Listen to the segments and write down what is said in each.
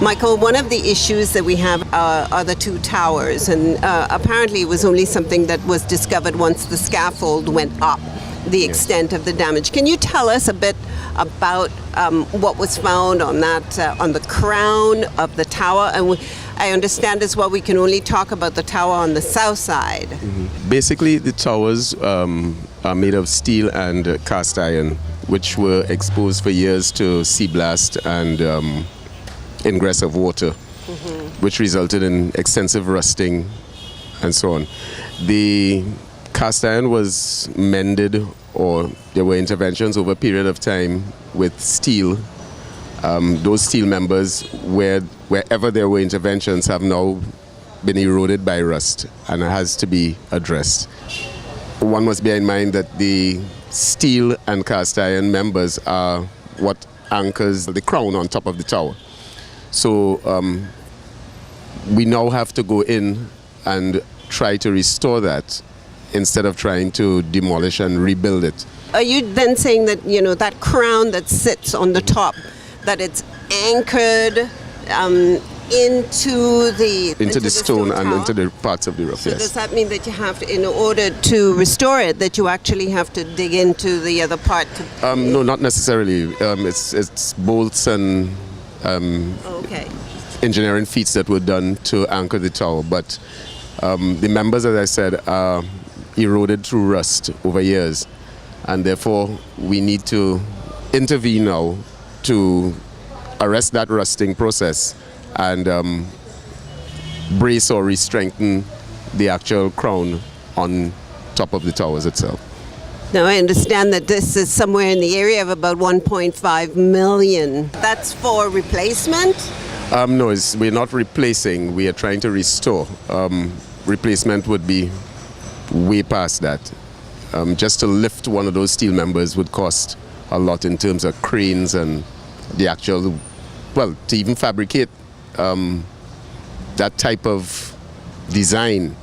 Michael, one of the issues that we have are the two towers, and apparently it was only something that was discovered once the scaffold went up, the extent of the damage. Can you tell us a bit about what was found on that, on the crown of the tower? And I understand as well we can only talk about the tower on the south side. Mm-hmm. Basically, the towers are made of steel and cast iron, which were exposed for years to sea blast and ingress of water, which resulted in extensive rusting and so on. The cast iron was mended, or there were interventions over a period of time with steel. Those steel members, wherever there were interventions, have now been eroded by rust, and it has to be addressed. One must bear in mind that the steel and cast iron members are what anchors the crown on top of the tower. So we now have to go in and try to restore that instead of trying to demolish and rebuild it. Are you then saying that, you know, that crown that sits on the top, that it's anchored into the stone and into the parts of the roof? So yes. Does that mean that you have to, in order to restore it, that you actually have to dig into the other part? No, not necessarily. It's bolts and engineering feats that were done to anchor the tower, but the members, as I said, are eroded through rust over years, and therefore we need to intervene now to arrest that rusting process and brace or re-strengthen the actual crown on top of the towers itself. Now, I understand that this is somewhere in the area of about 1.5 million. That's for replacement? No, we're not replacing. We are trying to restore. Replacement would be way past that. Just to lift one of those steel members would cost a lot in terms of cranes and the actual, well, to even fabricate that type of design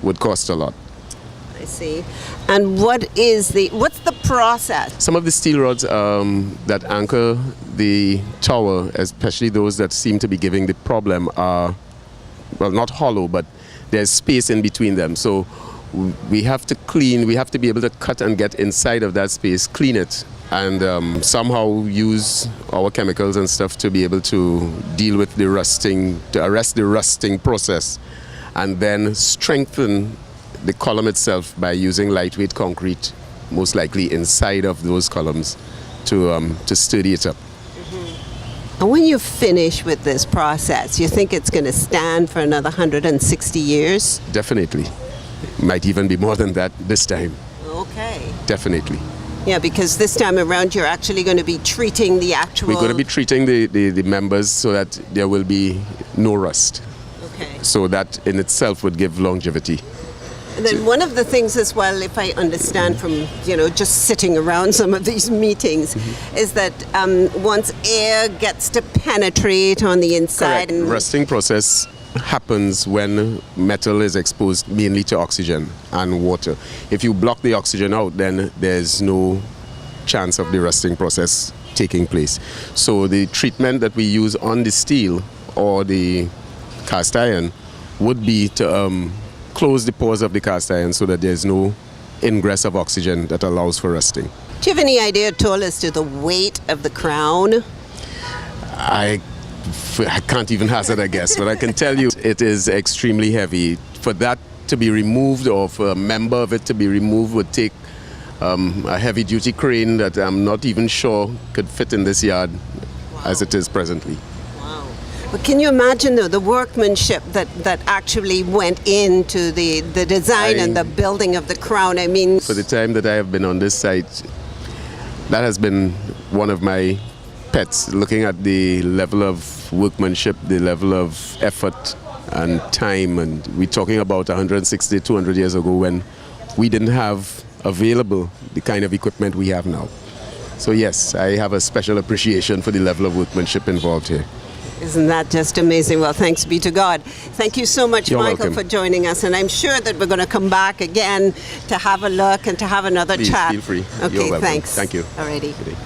would cost a lot. I see. And what's the process? Some of the steel rods that anchor the tower, especially those that seem to be giving the problem, are, well, not hollow, but there's space in between them. So we have to be able to cut and get inside of that space, clean it, and somehow use our chemicals and stuff to be able to deal with the rusting, to arrest the rusting process, and then strengthen the column itself by using lightweight concrete, most likely inside of those columns, to sturdy it up. And when you finish with this process, you think it's going to stand for another 160 years? Definitely. Might even be more than that this time. Okay. Definitely. Yeah, because this time around you're actually going to be treating the actual... We're going to be treating the members so that there will be no rust. Okay. So that in itself would give longevity. And then one of the things as well, if I understand from, just sitting around some of these meetings, is that once air gets to penetrate on the inside... Correct. Rusting process happens when metal is exposed mainly to oxygen and water. If you block the oxygen out, then there's no chance of the rusting process taking place. So the treatment that we use on the steel or the cast iron would be to close the pores of the cast iron so that there's no ingress of oxygen that allows for rusting. Do you have any idea at all as to the weight of the crown? I can't even hazard a guess, but I can tell you it is extremely heavy. For that to be removed, or for a member of it to be removed, would take a heavy-duty crane that I'm not even sure could fit in this yard as it is presently. But can you imagine, though, the workmanship that actually went into the design and the building of the crown? I mean... For the time that I have been on this site, that has been one of my pets, looking at the level of workmanship, the level of effort and time. And we're talking about 160, 200 years ago when we didn't have available the kind of equipment we have now. So yes, I have a special appreciation for the level of workmanship involved here. Isn't that just amazing? Well, thanks be to God. Thank you so much, You're Michael, welcome. for joining us. And I'm sure that we're going to come back again to have a look and to have another Please, chat. feel free. Okay, You're welcome. thanks. Thank you. Alrighty. Good day.